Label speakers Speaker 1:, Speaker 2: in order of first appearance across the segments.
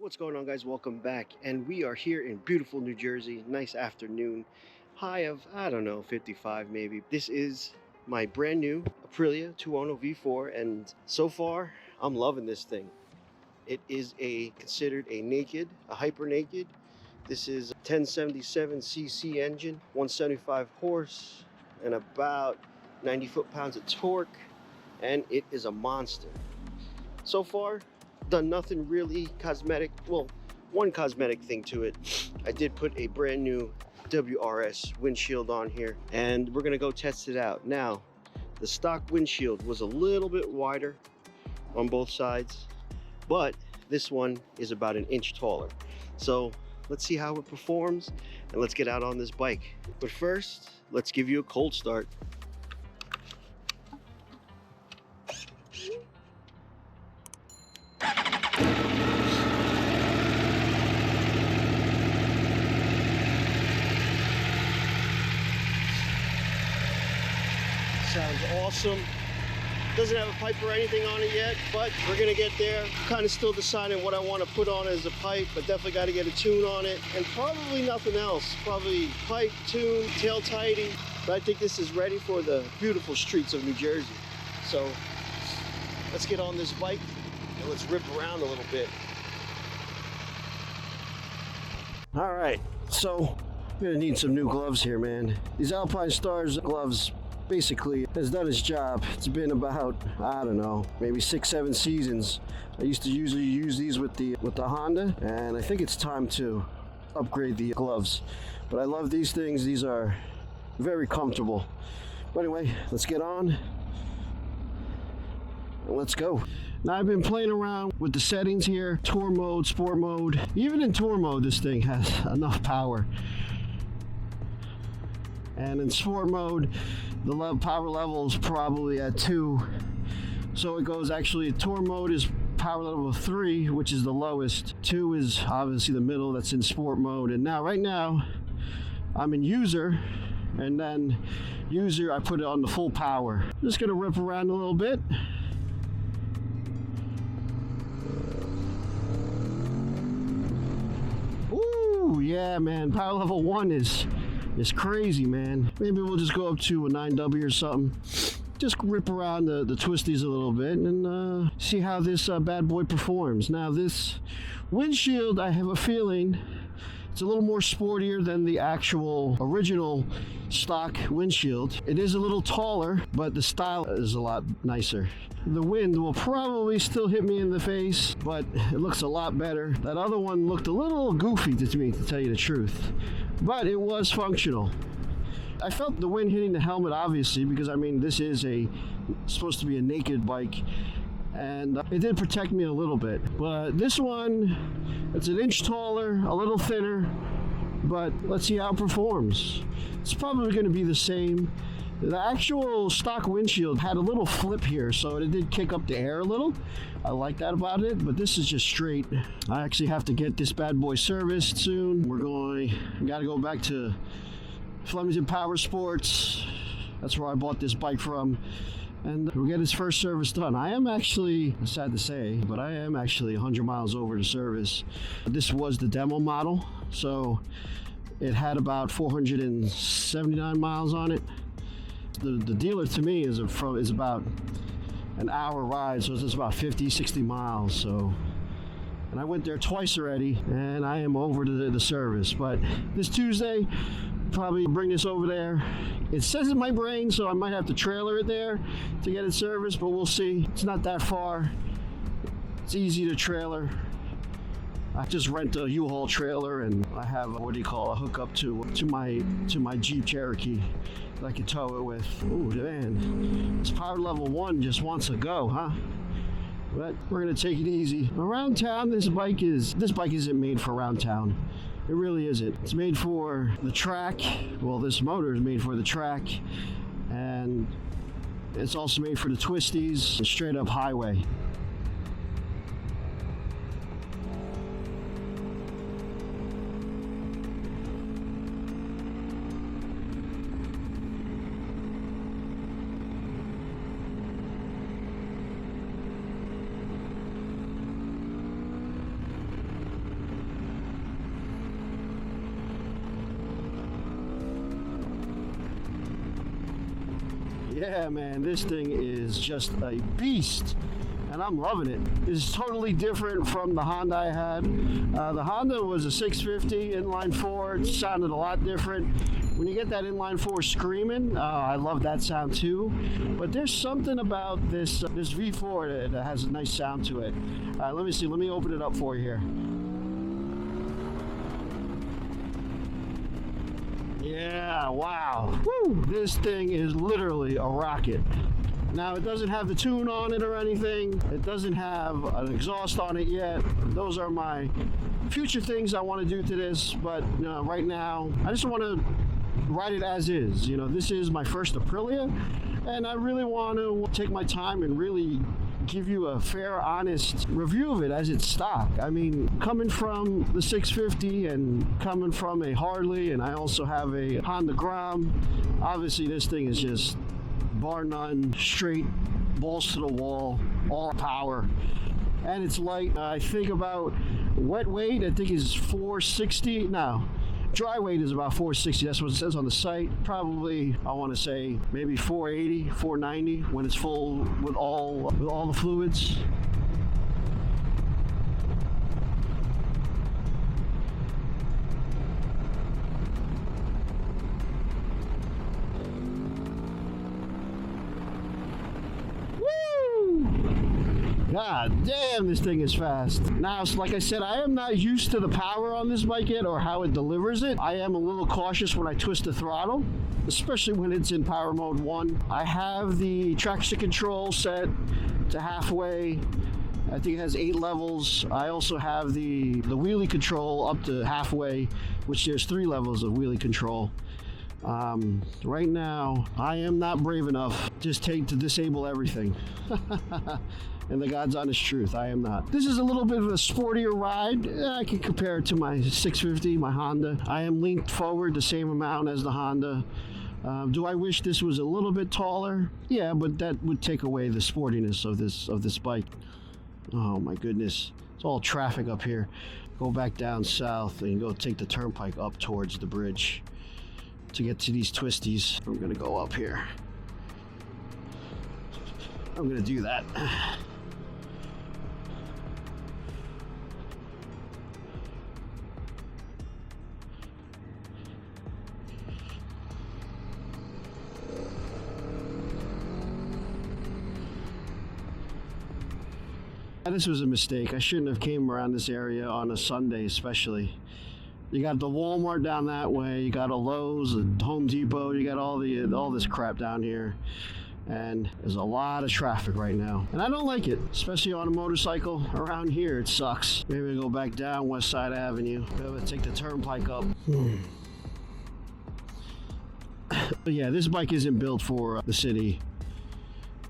Speaker 1: What's going on, guys? Welcome back, and we are here in beautiful New Jersey. Nice afternoon, high of, I don't know, 55 maybe. This is my brand new Aprilia Tuono V4, and so far I'm loving this thing. It is considered a hyper naked. This is a 1077cc engine, 175 horse, and about 90 foot-pounds of torque, and it is a monster. So far, done nothing really cosmetic. Well, one cosmetic thing to it. I did put a brand new WRS windshield on here, and we're gonna go test it out. Now, the stock windshield was a little bit wider on both sides, but this one is about 1 inch taller. So let's see how it performs, and let's get out on this bike. But first, let's give you a cold start. Sounds awesome. Doesn't have a pipe or anything on it yet, but we're gonna get there. Kind of still deciding what I want to put on as a pipe, but definitely got to get a tune on it, and probably nothing else. Probably pipe, tune, tail tidy. But I think this is ready for the beautiful streets of New Jersey. So let's get on this bike and let's rip around a little bit. All right, so I'm gonna need some new gloves here, man. These Alpine Stars gloves basically has done its job. It's been about, I don't know, maybe 6-7 seasons. I used to usually use these with the Honda, and I think it's time to upgrade the gloves. But I love these things. These are very comfortable. But anyway, let's get on and let's go. Now, I've been playing around with the settings here: tour mode, sport mode. Even in tour mode, this thing has enough power. And in sport mode, the power level is probably at 2. So it goes, actually, tour mode is power level 3, which is the lowest. 2 is obviously the middle, that's in sport mode. And now, right now, I'm in user, and then user, I put it on the full power. Just gonna rip around a little bit. Ooh, yeah, man, power level 1 is crazy, man. Maybe we'll just go up to a 9W or something. Just rip around the twisties a little bit and see how this bad boy performs. Now, this windshield, I have a feeling it's a little more sportier than the actual original stock windshield. It is a little taller, but the style is a lot nicer. The wind will probably still hit me in the face, but it looks a lot better. That other one looked a little goofy to me, to tell you the truth, but it was functional. I felt the wind hitting the helmet, obviously, because I mean, this is supposed to be a naked bike, and it did protect me a little bit. But this one, it's 1 inch taller, a little thinner, but let's see how it performs. It's probably going to be the same. The actual stock windshield had a little flip here, so it did kick up the air a little. I like that about it, but this is just straight. I actually have to get this bad boy serviced soon. Got to go back to Flemington Power Sports. That's where I bought this bike from, and we'll get his first service done. I am actually, sad to say, but I am actually 100 miles over to service. This was the demo model, so it had about 479 miles on it. The dealer to me is about an hour ride, so it's about 50-60 miles. So, and I went there twice already, and I am over to the service. But this Tuesday, probably bring this over there. It says in my brain, so I might have to trailer it there to get it serviced, but we'll see. It's not that far. It's easy to trailer. I just rent a U-Haul trailer, and I have a hookup to my Jeep Cherokee that I can tow it with. Ooh, man, this power level 1 just wants to go, huh? But we're gonna take it easy. Around town, this bike isn't made for around town. It really isn't. It's made for the track. Well, this motor is made for the track, and it's also made for the twisties, straight up highway. Yeah, man, this thing is just a beast, and I'm loving it. It's totally different from the Honda I had. The Honda was a 650 inline four. It sounded a lot different. When you get that inline four screaming, I love that sound too. But there's something about this V4 that has a nice sound to it. Let me see. Let me open it up for you here. Yeah, wow. Woo! This thing is literally a rocket. Now, it doesn't have the tune on it or anything. It doesn't have an exhaust on it yet. Those are my future things I want to do to this. But right now, I just want to ride it as is. This is my first Aprilia, and I really want to take my time and really give you a fair, honest review of it as it's stock. I mean, coming from the 650 and coming from a Harley, and I also have a Honda Grom, obviously this thing is just bar none, straight, balls to the wall, all power. And it's light. I think about wet weight, I think is 460. No, dry weight is about 460. That's what it says on the site. Probably, I want to say maybe 480, 490 when it's full with all the fluids. God damn, this thing is fast. Now, like I said, I am not used to the power on this bike yet or how it delivers it. I am a little cautious when I twist the throttle, especially when it's in power mode 1. I have the traction control set to halfway. I think it has 8 levels. I also have the wheelie control up to halfway, which there's 3 levels of wheelie control. Right now, I am not brave enough just to disable everything. And the God's honest truth, I am not. This is a little bit of a sportier ride. I can compare it to my 650, my Honda. I am leaned forward the same amount as the Honda. Do I wish this was a little bit taller? Yeah, but that would take away the sportiness of this bike. Oh my goodness. It's all traffic up here. Go back down south and go take the turnpike up towards the bridge to get to these twisties. I'm gonna go up here. I'm gonna do that. This was a mistake. I shouldn't have came around this area on a Sunday, especially. You got the Walmart down that way. You got a Lowe's, a Home Depot. You got all this crap down here, and there's a lot of traffic right now, and I don't like it, especially on a motorcycle. Around here, it sucks. Maybe I go back down West Side Avenue. Maybe take the turnpike up. But yeah, this bike isn't built for the city.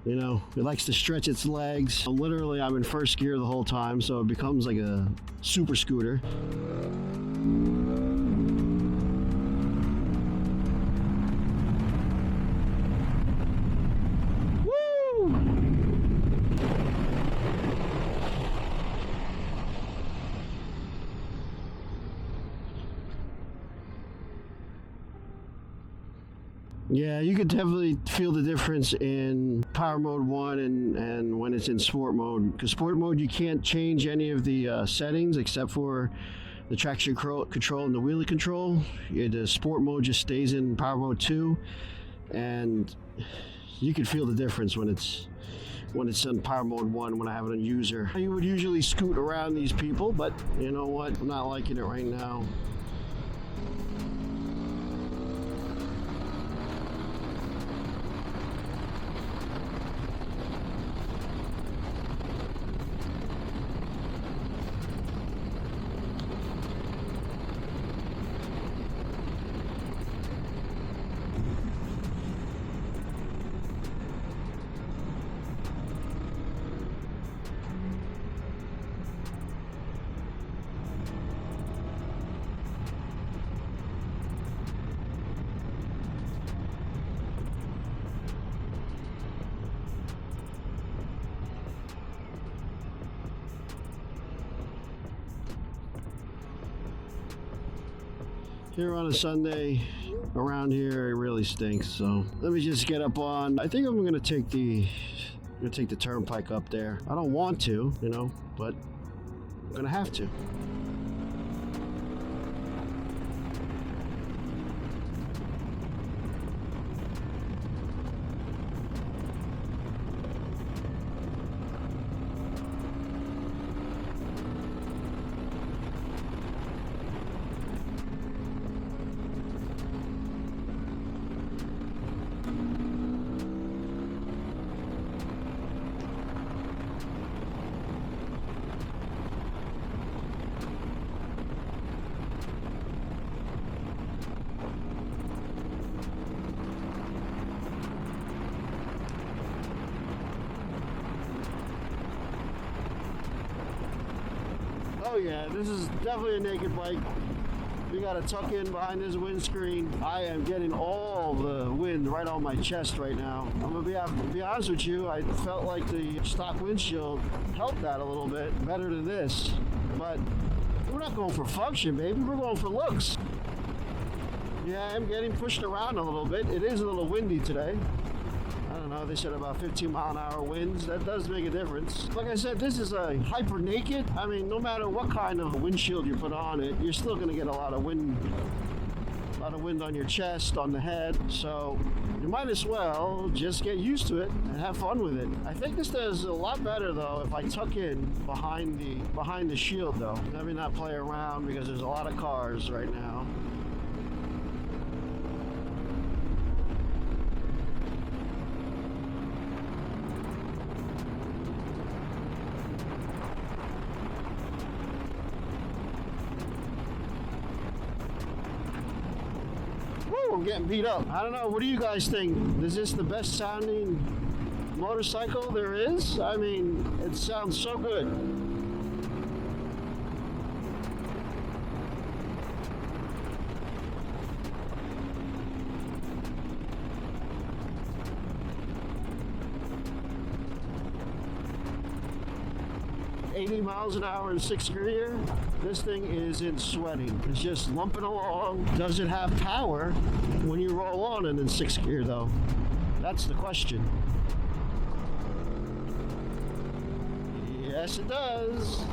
Speaker 1: It likes to stretch its legs. Literally, I'm in first gear the whole time, so it becomes like a super scooter. Yeah, you could definitely feel the difference in power mode 1 and when it's in sport mode. Because sport mode, you can't change any of the settings except for the traction control and the wheelie control. The sport mode just stays in power mode 2, and you can feel the difference when it's in power mode 1 when I have it on user. You would usually scoot around these people, but you know what? I'm not liking it right now. Here on a Sunday around here, it really stinks. So let me just get up on. I think I'm gonna take the turnpike up there. I don't want to, you know, but I'm gonna have to. Oh yeah, this is definitely a naked bike. We got to tuck in behind this windscreen. I am getting all the wind right on my chest right now. I'm gonna be honest with you, I felt like the stock windshield helped that a little bit better than this. But we're not going for function, baby. We're going for looks. Yeah, I'm getting pushed around a little bit. It is a little windy today. I don't know, they said about 15-mile-an-hour winds. That does make a difference. Like I said, this is a hyper naked. I mean, no matter what kind of windshield you put on it, you're still going to get a lot of wind on your chest, on the head. So you might as well just get used to it and have fun with it. I think this does a lot better though if I tuck in behind the shield though. Let me not play around because there's a lot of cars right now. I'm getting beat up. I don't know. What do you guys think? Is this the best sounding motorcycle there is? I mean, it sounds so good. miles an hour in sixth gear. This thing isn't sweating. It's just lumping along. Does it have power when you roll on it in sixth gear though? That's the question. Yes, it does.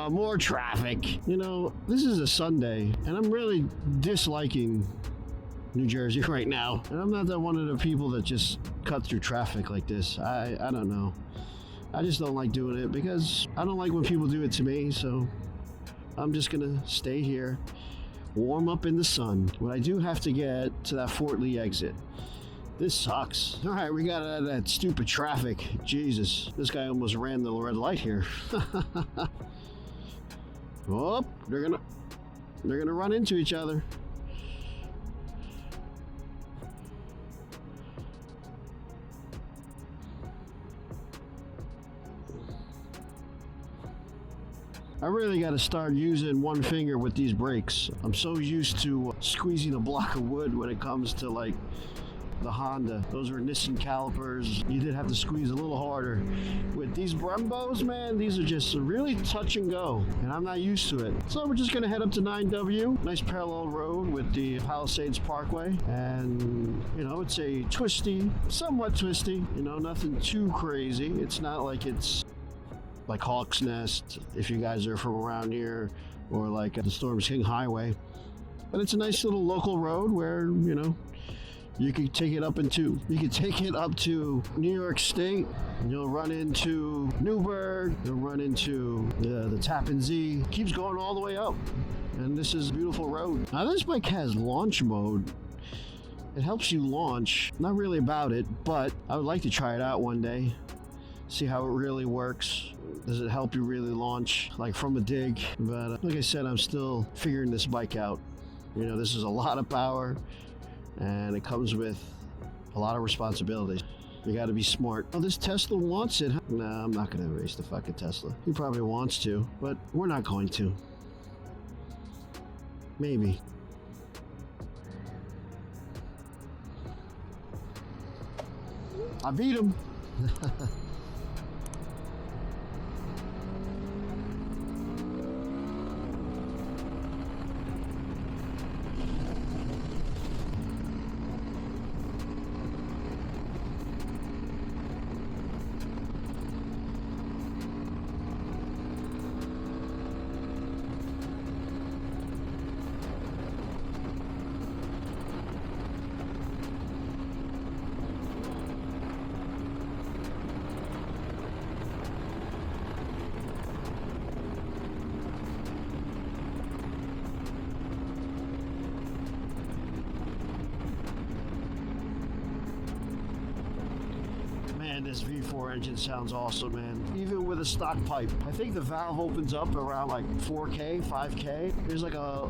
Speaker 1: More traffic. You know, this is a Sunday, and I'm really disliking New Jersey right now. And I'm not that one of the people that just cut through traffic like this. I don't know. I just don't like doing it because I don't like when people do it to me, so I'm just gonna stay here, warm up in the sun. But I do have to get to that Fort Lee exit. This sucks. All right, we got out of that stupid traffic. Jesus, this guy almost ran the red light here. Oh, they're gonna run into each other. I really got to start using one finger with these brakes. I'm so used to squeezing a block of wood when it comes to like the Honda. Those are Nissan calipers. You did have to squeeze a little harder. With these Brembos, man, these are just really touch and go, and I'm not used to it. So we're just gonna head up to 9W. Nice parallel road with the Palisades Parkway, and you know, it's a twisty, somewhat twisty, you know, nothing too crazy. It's not like it's like Hawk's Nest, if you guys are from around here, or like the Storms King Highway. But it's a nice little local road where, you know, you could take it up into, you could take it up to New York State. You'll run into Newburgh. You'll run into the Tappan Zee. Keeps going all the way up. And this is a beautiful road. Now this bike has launch mode. It helps you launch. Not really about it, but I would like to try it out one day. See how it really works. Does it help you really launch, like from a dig? But like I said, I'm still figuring this bike out. You know, this is a lot of power, and it comes with a lot of responsibilities. You got to be smart. Oh, this Tesla wants it. No, I'm not going to race the fucking Tesla. He probably wants to, but we're not going to. Maybe. I beat him. This V4 engine sounds awesome, man. Even with a stock pipe. I think the valve opens up around like 4K, 5K. There's like a...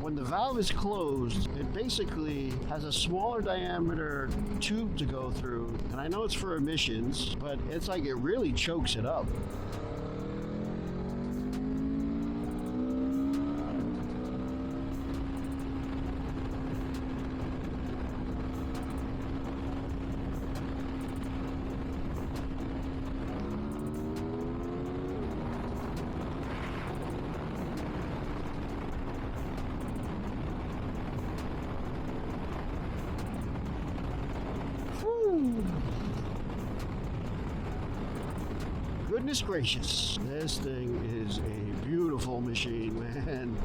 Speaker 1: When the valve is closed, it basically has a smaller diameter tube to go through. And I know it's for emissions, but it's like it really chokes it up. Goodness gracious, this thing is a beautiful machine, man.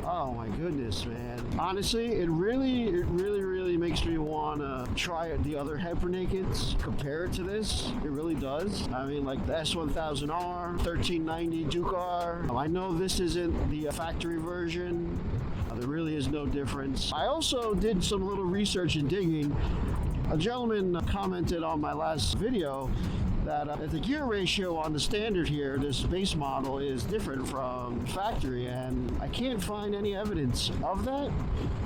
Speaker 1: Oh my goodness, man. Honestly, it really makes me want to try the other Hyper Nakeds, compare it to this. It really does. I mean, like the S1000R, 1390 Duke R. I know this isn't the factory version. There really is no difference. I also did some little research and digging. A gentleman commented on my last video that the gear ratio on the standard here, this base model, is different from factory, and I can't find any evidence of that.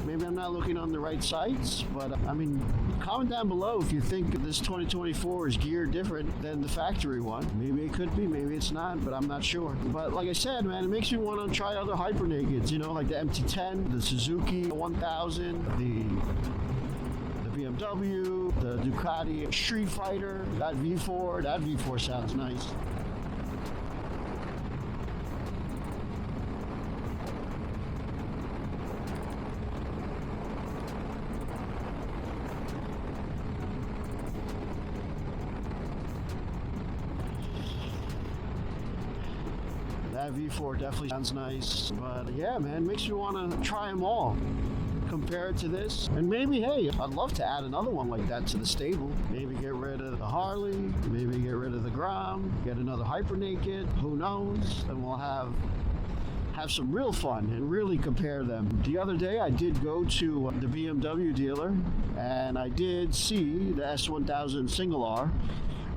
Speaker 1: Maybe I'm not looking on the right sites, but I mean, comment down below if you think this 2024 is geared different than the factory one. Maybe it could be, maybe it's not, but I'm not sure. But like I said, man, it makes me want to try other Hyper Nakeds, you know, like the MT10, the Suzuki 1000, the BMW, the Ducati Street Fighter, that V4 sounds nice. That V4 definitely sounds nice, but yeah, man, makes me want to try them all. Compare it to this, and maybe, hey, I'd love to add another one like that to the stable. Maybe get rid of the Harley, maybe get rid of the Grom, get another Hyper Naked, who knows, and we'll have some real fun and really compare them. The other day I did go to the BMW dealer and I did see the S1000 Single R.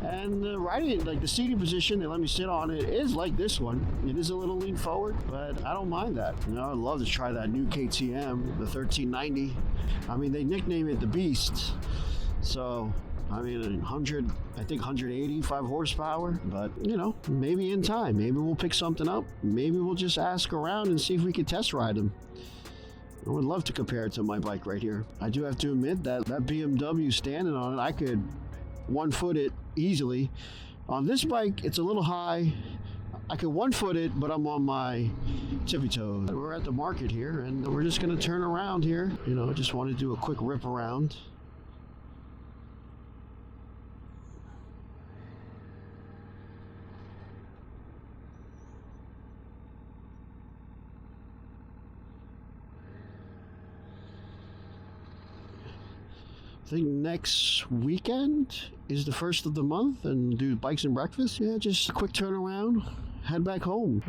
Speaker 1: And riding, like the seating position, they let me sit on it, is like this one. It is a little lean forward, but I don't mind that. You know, I'd love to try that new KTM, the 1390. I mean, they nickname it the Beast. So, I mean, 185 horsepower. But, you know, maybe in time. Maybe we'll pick something up. Maybe we'll just ask around and see if we can test ride them. I would love to compare it to my bike right here. I do have to admit that BMW standing on it, I could one-foot it easily. On this bike, it's a little high. I could one-foot it, but I'm on my tippy toes. We're at the market here, and we're just going to turn around here. You know, I just want to do a quick rip around. I think next weekend is the first of the month, and do bikes and breakfast. Yeah, just a quick turnaround, head back home.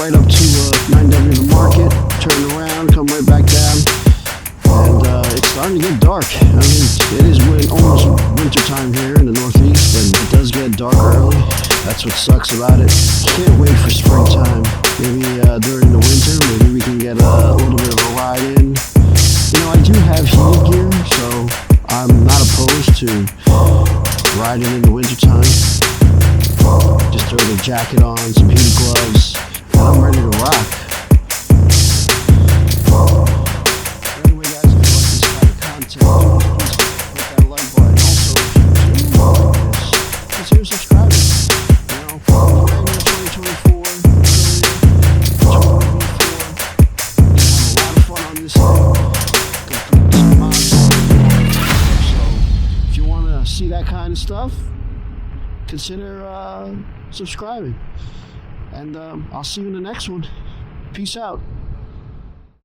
Speaker 1: right up to 9W the market, turn around, come right back down, and it's starting to get dark. I mean, it is almost winter time here in the Northeast, and it does get dark early. That's what sucks about it. Can't wait for springtime. Maybe during the winter, maybe we can get a little bit of a ride in. You know, I do have heated gear, so I'm not opposed to riding in the wintertime. Just throw the jacket on, some heated gloves, and I'm ready to rock. Anyway, guys, if you like this kind of content, please hit that like button. Also, if you do like this, consider subscribing. You know, brand new 2024, Tuono V4. Have a lot of fun on this thing. Go through some mods. So, if you want to see that kind of stuff, consider subscribing. And I'll see you in the next one. Peace out.